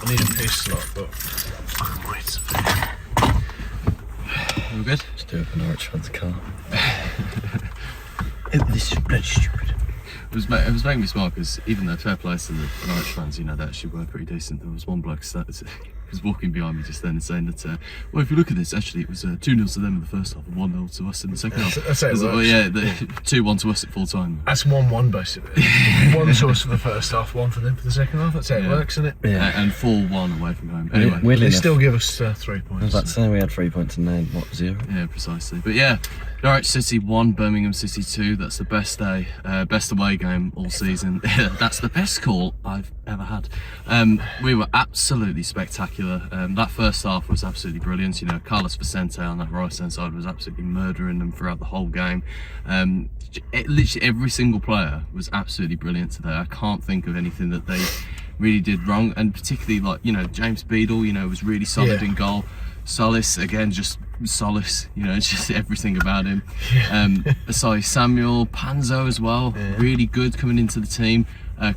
I need a piss lot, but I can wait. All good? Just do it for Norwich fans' car. This is bloody stupid. It was making me smile because even though fair play to the Norwich fans, you know, they actually were pretty decent. There was one bloke was walking behind me just then and saying that, well, if you look at this, actually it was 2-0 to them in the first half and 1-0 to us in the second half. That's how it works. Well, yeah, 2-1 to us at full time. That's 1-1 basically. 1 to us for the first half, 1 for them for the second half. That's how it works, isn't it? Yeah. And 4-1 away from home. Anyway, Weirdly They enough, still give us 3 I points. was about to say we had 3 points and then, what, 0? yeah, precisely. But yeah, Norwich City 1, Birmingham City 2. That's the best day, best away game all season. That's the best call I've ever had. We were absolutely spectacular. That first half was absolutely brilliant. You know, Carlos Vicente on that right hand side was absolutely murdering them throughout the whole game. Literally every single player was absolutely brilliant today. I can't think of anything that they really did wrong, and particularly, like, you know, James Beadle, you know, was really solid in goal. Solis, again, just Solis, you know, it's just everything about him. Sorry, Samuel, Panzo as well, really good coming into the team.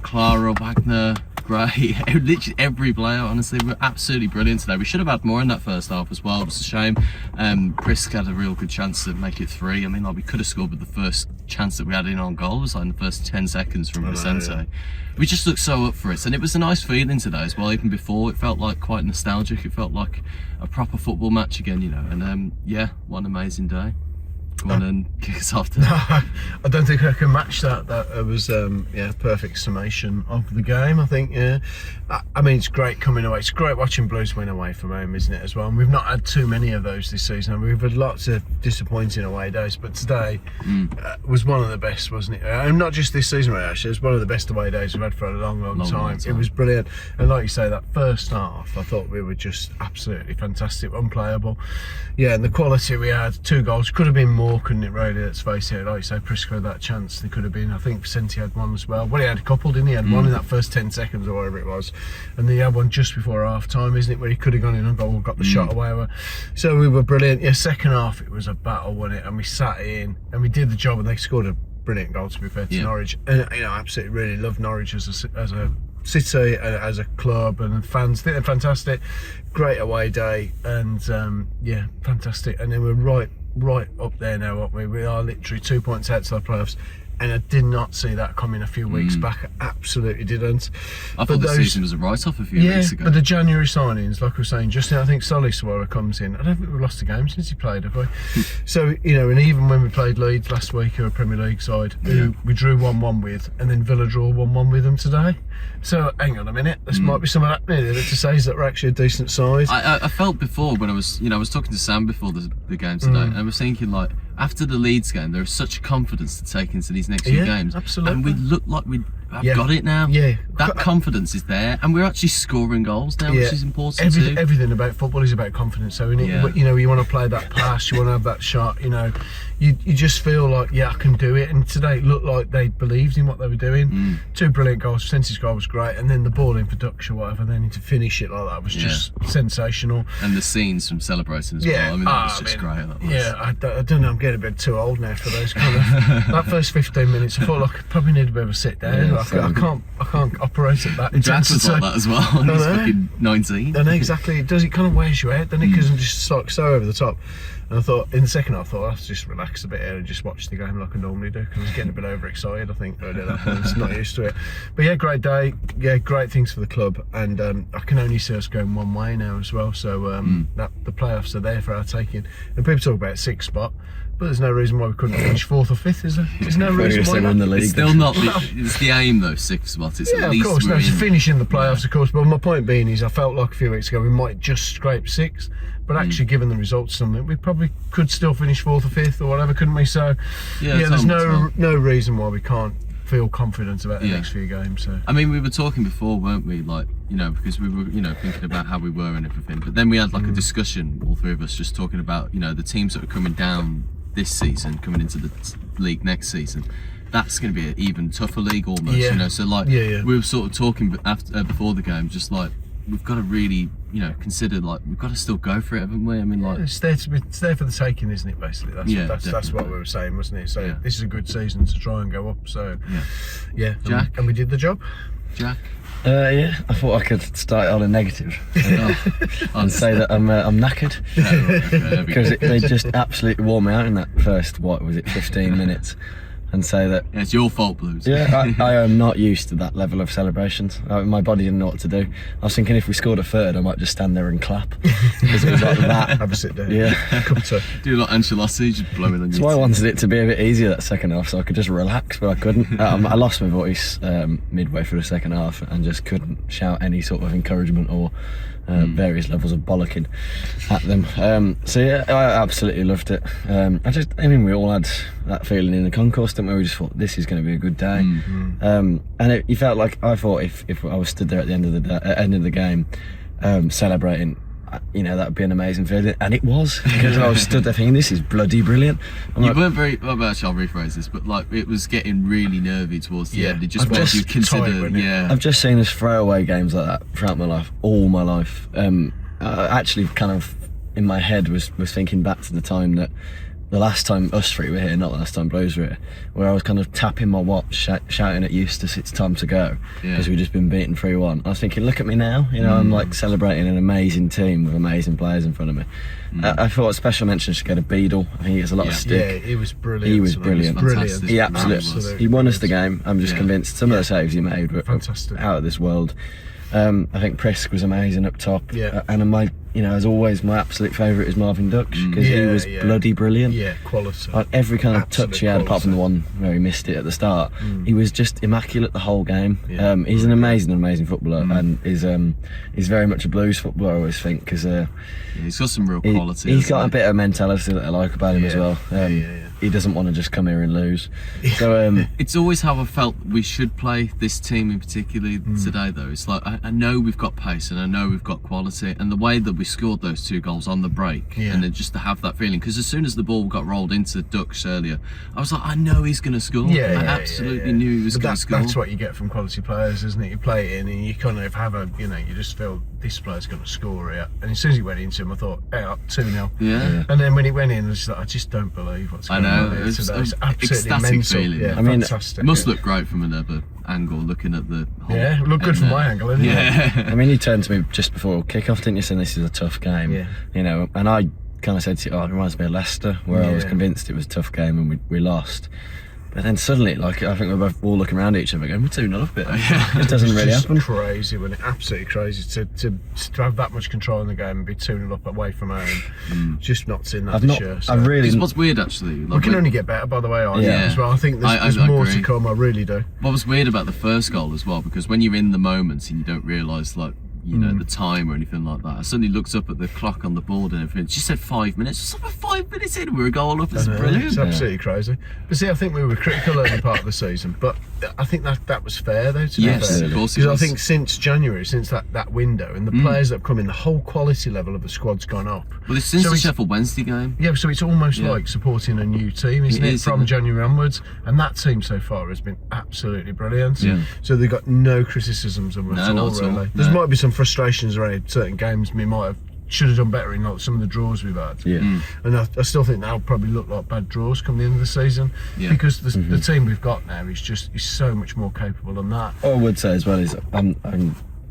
Clara, Wagner, Gray, literally every player, honestly, were absolutely brilliant today. We should have had more in that first half as well. It was a shame. Prisk had a real good chance to make it 3. I mean, like, we could have scored, but the first chance that we had in on goal was like in the first 10 seconds from Vicente. Yeah. We just looked so up for it, and it was a nice feeling today as well. Even before, it felt like quite nostalgic. It felt like a proper football match again, you know. And yeah, what an amazing day. Come on and kick us off. I don't think I can match that. That was perfect summation of the game. I think, yeah. I mean, it's great coming away. It's great watching Blues win away from home, isn't it, as well? And we've not had too many of those this season. I mean, we've had lots of disappointing away days, but today was one of the best, wasn't it? And not just this season, actually. It was one of the best away days we've had for a long time. It was brilliant. And like you say, that first half, I thought we were just absolutely fantastic, unplayable. Yeah, and the quality we had, 2 goals, could have been more, couldn't it, really? Let's face it. Like you say, Prisco had that chance. There could have been. I think Vicente had one as well. Well, he had a couple, didn't he? He had one in that first 10 seconds or whatever it was. And then he had one just before half time, isn't it, where he could have gone in and got the shot away. So we were brilliant. Yeah, second half, it was a battle, wasn't it? And we sat in and we did the job, and they scored a brilliant goal, to be fair, to Norwich. And, you know, I absolutely really love Norwich as a city, as a club, and fans. I think they're fantastic. Great away day, and yeah, fantastic. And then we're right up there now, aren't we? We are literally 2 points outside playoffs, and I did not see that coming a few weeks back. I absolutely didn't. I thought the season was a write-off a few weeks ago. But the January signings, like I was saying just now, I think Soliswara comes in. I don't think we've lost a game since he played, have we? So, you know, and even when we played Leeds last week, who are a Premier League side, who we drew 1-1 with, and then Villa draw 1-1 with them today. So, hang on a minute, there might be something happening there to say that we're actually a decent side. I felt before, when I was talking to Sam before the game today, and I was thinking, like, after the Leeds game, there is such confidence to take into these next few games. Absolutely. And we look like we have got it now. Yeah. That confidence is there, and we're actually scoring goals now, which is important too. Everything about football is about confidence. So, you know, you want to play that pass, you want to have that shot, you know. You just feel like, yeah, I can do it. And today it looked like they believed in what they were doing. 2 brilliant goals. Vicente's goal was great, and then the ball in for Dux or whatever, then to finish it like that was just sensational. And the scenes from celebrating as well. I mean, that was just great. That was. Yeah, I don't know. I'm getting a bit too old now for those kind of. That first 15 minutes, I felt like I probably need a bit of a sit down. I can't operate at that intensity. Jack was like that as well. He's fucking 19. I know exactly. It kind of wears you out, doesn't it? Because I'm just like so over the top. And I thought, in the second half, I'll just relax a bit here and just watch the game like I normally do, because I was getting a bit overexcited, I think, earlier that point. It's not used to it. But yeah, great day. Yeah, great things for the club. And I can only see us going one way now as well. So the playoffs are there for our taking. And people talk about 6th spot, but there's no reason why we couldn't finish 4th or 5th, is there? There's no reason why not. The league. It's still not. It's the aim though, 6th spot. It's at least. Of course, to finish in the playoffs, of course. But my point being is, I felt like a few weeks ago we might just scrape 6th. But actually, given the results, something we probably could still finish 4th or 5th or whatever, couldn't we? So, there's no reason why we can't feel confident about the next few games. So, I mean, we were talking before, weren't we? Like, you know, because we were, you know, thinking about how we were and everything. But then we had like a discussion, all 3 of us, just talking about, you know, the teams that are coming down this season, coming into the league next season. That's going to be an even tougher league, almost. You know, so like we were sort of talking before the game, just like, we've got to really, you know, consider, like, we've got to still go for it, haven't we? I mean, like, it's there for the taking, isn't it? Basically, that's what we were saying, wasn't it? So this is a good season to try and go up. So Jack, and we did the job. Jack? Yeah, I thought I could start on a negative and say that I'm knackered because they just absolutely wore me out in that first 15 minutes, and say that Yeah, it's your fault, Blues. yeah, I am not used to that level of celebrations. My body didn't know what to do. I was thinking if we scored a third, I might just stand there and clap because it was like that. Have a sit down. Yeah. Cup of tea. Do like Ancelotti, just blowing on That's your why I teeth. wanted it to be a bit easier that second half, so I could just relax, but I couldn't. I lost my voice midway through the second half and just couldn't shout any sort of encouragement or various levels of bollocking at them. So yeah, I absolutely loved it. I mean, we all had that feeling in the concourse, didn't we? We just thought this is going to be a good day, and you felt like I thought if I was stood there at the end of the game, celebrating. You know, that would be an amazing feeling, and it was, because I was stood there thinking this is bloody brilliant. You weren't very, well, actually I'll rephrase this, but like it was getting really nervy towards the end. It just I've was, you just consider, tired, wasn't it? yeah. I've just seen us throwaway games like that throughout my life, all my life. Actually, kind of in my head was thinking back to the time that the last time us three were here, not the last time Blues were here, where I was kind of tapping my watch, shouting at Eustace, it's time to go, because we'd just been beaten 3-1. I was thinking, look at me now, you know, I'm like celebrating an amazing team with amazing players in front of me. I thought a special mention should go to Beadle. I think he gets a lot of Yeah, stick. he was brilliant. He was brilliant. Fantastic. He absolutely, he won us the game. I'm just convinced some of the saves he made were Fantastic. out of this world. I think Prisk was amazing up top. Yeah. And as always, my absolute favourite is Marvin Duksh, because he was bloody brilliant. Yeah, quality. Like every kind of Absolute touch he had, apart from the one where he missed it at the start, he was just immaculate the whole game. Yeah. He's an amazing footballer, and he's very much a Blues footballer, I always think, because He's got some real quality. he's got a bit of mentality that I like about him as well. He doesn't want to just come here and lose. So It's always how I felt we should play this team in particular today, though. It's like I know we've got pace and I know we've got quality, and the way that we scored those 2 goals on the break, and then just to have that feeling, because as soon as the ball got rolled into Duksh earlier, I was like, I know he's going to score. I absolutely knew he was going to score. That's what you get from quality players, isn't it? You play it in and you kind of have you just feel this player's going to score here. And as soon as he went into him, I thought, hey, up 2-0. Yeah. And then when he went in, I was like, I just don't believe what's going on here today. It's absolutely ecstatic mental. feeling. Yeah, I mean, fantastic. It must look great from another angle, looking at the whole. Yeah, look good from my angle, isn't it? Yeah. I mean, you turned to me just before kick-off, didn't you, saying this is a tough game? Yeah. You know, and I kind of said to you, it reminds me of Leicester, where I was Yeah. convinced it was a tough game and we lost. But then suddenly, like, I think we're both all looking around at each other going, we're 2-0 up it. It doesn't really It's happen. crazy, when it absolutely crazy to have that much control in the game and be 2-0 up away from home. Just not seen that this year. So. I've really. Because what's weird, actually, We like, can only get better, by the way, as well. I think there's I more agree. to come. I really do. what was weird about the first goal as well, because when you're in the moment and you don't realise, like, you know, the time or anything like that, I suddenly looked up at the clock on the board and everything. She said 5 minutes. It's like 5 minutes in, we're a goal up. It's brilliant. It's absolutely crazy. But see, I think we were critical early part of the season, but I think that was fair, though, to Yes, be fair. of course it Because I was. think since January, since that window, and the players that have come in, the whole quality level of the squad's gone up. Well, it's since So the it's- Sheffield Wednesday game. Yeah, so it's almost like supporting a new team, isn't It it? is, From isn't it? January onwards, and that team so far has been absolutely brilliant. Yeah. So they've got no criticisms of them at No, all, not at all. really. No. There might be some frustrations around certain games we should have done better in, like some of the draws we've had. Yeah. And I still think that'll probably look like bad draws come the end of the season, because the team we've got now is so much more capable than that. What I would say as well is, I'm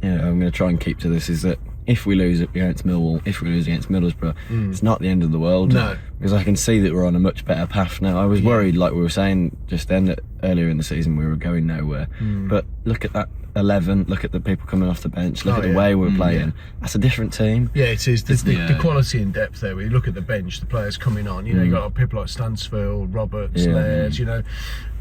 going to try and keep to this, is that if we lose against Millwall, if we lose against Middlesbrough, it's not the end of the world. No. Because I can see that we're on a much better path now. I was worried, like we were saying just then, that earlier in the season we were going nowhere. But look at that 11, look at the people coming off the bench, look at the way we're playing. That's a different team. Yeah, it is. The quality and depth there. When you look at the bench, the players coming on, you got people like Stansfield, Roberts, Laird,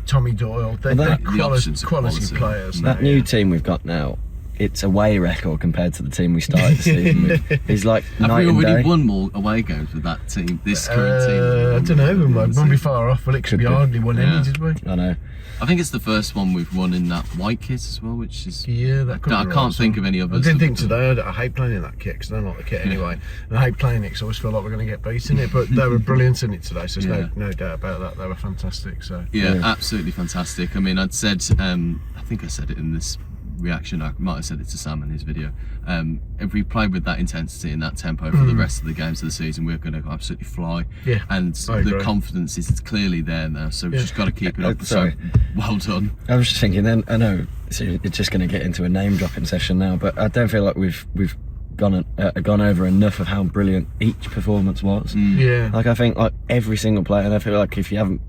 Tommy Doyle. They're quality players. That new team we've got now, it's a way record compared to the team we started the season with. It's like Have night we and already day. won more away games with that team, this current team? I don't know. We won't be far off. Well, it could be hardly won any, did we? I know. I think it's the first one we've won in that white kit as well, which is... Yeah, that could be I right, can't think so. of any I others. didn't think today. I hate playing in that kit because I don't like the kit anyway. And I hate playing it because I always feel like we're going to get beat in it. But they were brilliant in it today, so there's no doubt about that. They were fantastic. So Yeah, absolutely fantastic. I mean, I think I said it in this reaction. I might have said it to Sam in his video. If we play with that intensity and that tempo for the rest of the games of the season, we're going to absolutely fly. Yeah, and the confidence is clearly there now, so we've just got to keep it up. So well done. I was just thinking then, I know it's just going to get into a name dropping session now, but I don't feel like we've gone over enough of how brilliant each performance was. Yeah. Like I think like every single player, and I feel like if you haven't,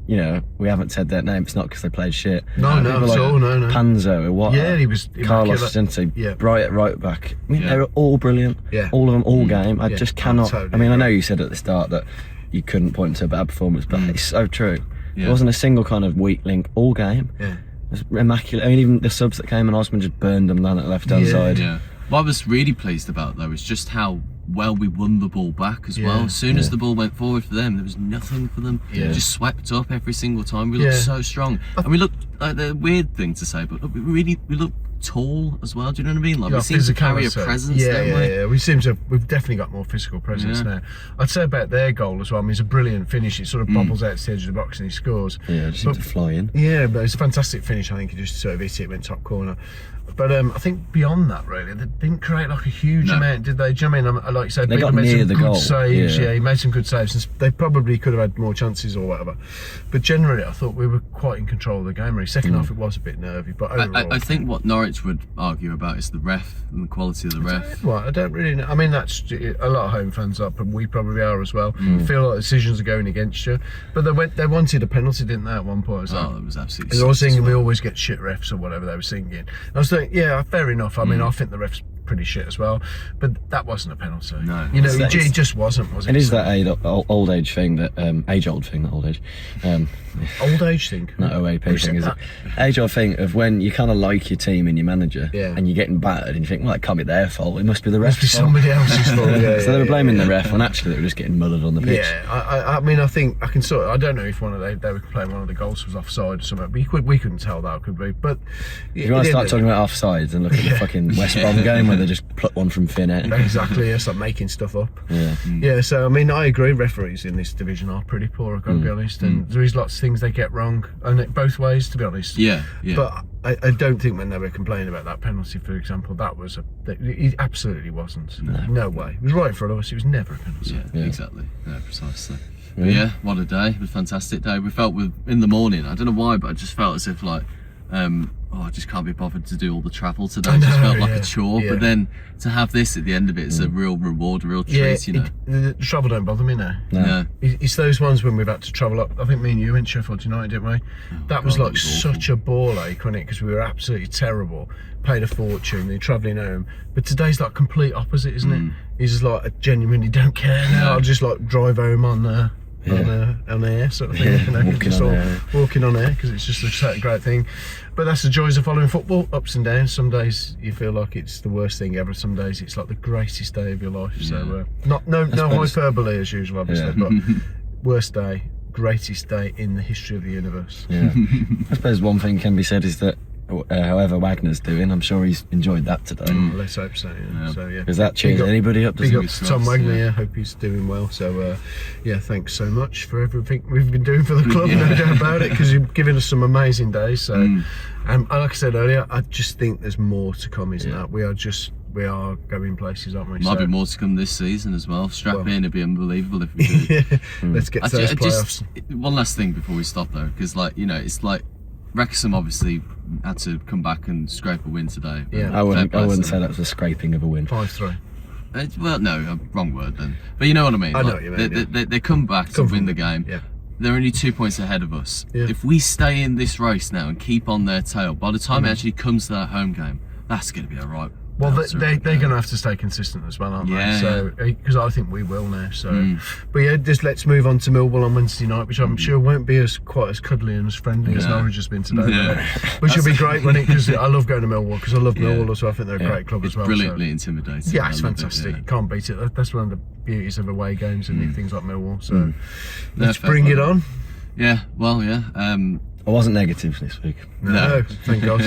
we haven't said their name, it's not because they played shit. No, no, like no. Panzo, what? Yeah, he was Carlos immaculate. Vicente, Bright at right back. I mean, they were all brilliant. Yeah. All of them, all game. I just cannot. Totally I mean, I know you said at the start that you couldn't point to a bad performance, but it's so true. Yeah. There wasn't a single kind of weak link all game. Yeah. It was immaculate. I mean, even the subs that came and Osman just burned them down at the left-hand side. Yeah. What I was really pleased about though is just how well we won the ball back as well. As soon as the ball went forward for them, there was nothing for them. Yeah. Just swept up every single time. We looked so strong, and we looked like the weird thing to say, but we looked tall as well. Do you know what I mean? Like we seem to carry a presence. Don't we? Yeah. We've definitely got more physical presence now. I'd say about their goal as well. I mean, it's a brilliant finish. It sort of bobbles out to the edge of the box and he scores. Yeah, just seemed to fly in. Yeah, but it's a fantastic finish. I think he just sort of hit it, went top corner. But I think beyond that, really, they didn't create like a huge amount, did they? Do you know what I mean? Like you said, they got made near some the good goal. saves. Yeah, he made some good saves, and they probably could have had more chances or whatever. But generally, I thought we were quite in control of the game. Really, second half it was a bit nervy, but overall, I think what Norwich would argue about is the ref and the quality of the ref. Well, I don't really know. I mean, that's a lot of home fans up, and we probably are as well. Feel like decisions are going against you, but they wanted a penalty, didn't they? At one point, it was absolutely. they were singing, we always get shit refs or whatever they were singing. And I was thinking, yeah, fair enough. I mean, I think the refs pretty shit as well, but that wasn't a penalty. No, it just wasn't, was it? It is that old age thing that age-old thing, not old age. Old age thing. Not OAP thing, is it? Age-old thing of when you kind of like your team and your manager, and you're getting battered, and you think, well, it can't be their fault. It must be the ref's fault. Somebody else's fault. So they were blaming the ref when actually they were just getting mullered on the pitch. Yeah, I mean, I think I can sort of, I don't know if they were playing one of the goals was offside or something, but we couldn't tell that, could we? But if you want to start talking about offsides and look at the fucking West Brom game where they just pluck one from thin air. Exactly, it's like making stuff up. Yeah. So I mean, I agree, referees in this division are pretty poor, I've got to be honest, and there is lots of things they get wrong, and both ways, to be honest. Yeah. But I don't think when they were complaining about that penalty, for example, it absolutely wasn't. No way. It was right in front of us. It was never a penalty. Yeah. Exactly. No, precisely. But yeah, what a day. It was a fantastic day. We felt in the morning, I don't know why, but I just felt as if like, I just can't be bothered to do all the travel today. It just felt like a chore. But then to have this at the end of it, it's a real reward, a real treat, the travel don't bother me now. No. It's those ones when we've had to travel up. I think me and you went to Sheffield United, didn't we? That was like such a ball ache, wasn't it? Because we were absolutely terrible, paid a fortune, then travelling home. But today's like complete opposite, isn't it? He's just like, I genuinely don't care now. I'll just like drive home on air sort of thing, walking on air, because it's just a great thing. But that's the joys of following football, ups and downs. Some days you feel like it's the worst thing ever, some days it's like the greatest day of your life. So no hyperbole as usual, obviously, but worst day, greatest day in the history of the universe. I suppose one thing can be said is that however Wagner's doing, I'm sure he's enjoyed that today. Let's hope so. So Does that cheer anybody up? Big up to Tom Wagner. Hope he's doing well. So thanks so much for everything we've been doing for the club. No doubt about it, because you've given us some amazing days. So and like I said earlier, I just think there's more to come, isn't that? We are going places, aren't we? Might be more to come this season as well. Strap in, it'd be unbelievable if we do. Let's get to those playoffs. One last thing before we stop though, because it's like Wrexham obviously had to come back and scrape a win today. I wouldn't say that was a scraping of a win. 5-3. Well, no, wrong word then. But you know what I mean. I know what you mean. They come back to win the game. Yeah. They're only 2 points ahead of us. Yeah. If we stay in this race now and keep on their tail, by the time it actually comes to that home game, that's going to be alright. Well, they're going to have to stay consistent as well, aren't they? So, because I think we will now. So, but yeah, just let's move on to Millwall on Wednesday night, which I'm sure won't be quite as cuddly and as friendly as Norwich has been today. Which will be great, won't it? Because I love going to Millwall, because I love Millwall as well. I think they're a great club as well. Brilliantly intimidating. Yeah, it's fantastic. You can't beat it. That's one of the beauties of away games and things like Millwall. So let's bring it on. Yeah. Well, yeah. I wasn't negative this week. No, thank God.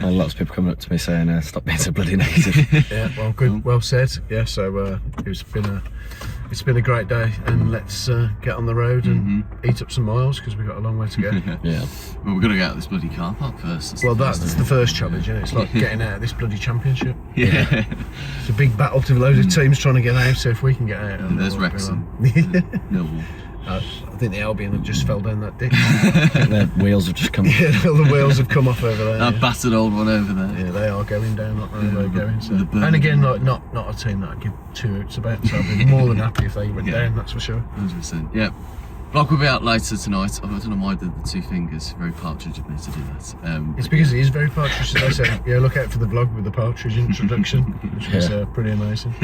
Lots of people coming up to me saying, stop being so bloody negative. Yeah, well, good, well said. Yeah, so it's it's been a great day, and let's get on the road and eat up some miles because we've got a long way to go. Yeah. Well, we've got to get out of this bloody car park first. Well, that's the first challenge, isn't it? It's like getting out of this bloody championship. Yeah. It's a big battle to loads of teams trying to get out, so if we can get out... And there's Wrexham. Millwall. I think the Albion have just fell down that ditch. I think their wheels have just come. Yeah, all the wheels have come off over there. That yeah. battered old one over there. Yeah, they are going down, not where they're going. So. The And again, like not a team that I give 2 hoots about, so I'd be more than happy if they went down, that's for sure. 100%. Yeah. Vlog will be out later tonight. I don't know why I did the 2 fingers. Very Partridge of me to do that. It's because it is very Partridge today, so yeah, look out for the vlog with the Partridge introduction, which was pretty amazing.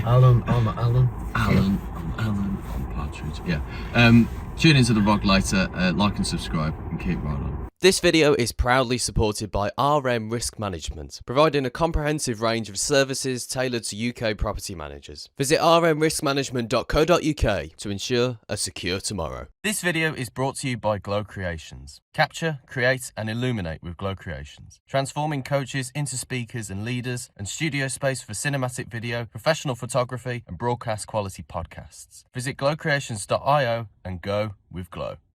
Alan, I'm Alan. Alan, I'm Partridge. Yeah. Tune into the vlog later, like and subscribe, and keep right on. This video is proudly supported by RM Risk Management, providing a comprehensive range of services tailored to UK property managers. Visit rmriskmanagement.co.uk to ensure a secure tomorrow. This video is brought to you by Glow Creations. Capture, create and illuminate with Glow Creations. Transforming coaches into speakers and leaders, and studio space for cinematic video, professional photography and broadcast quality podcasts. Visit glowcreations.io and go with Glow.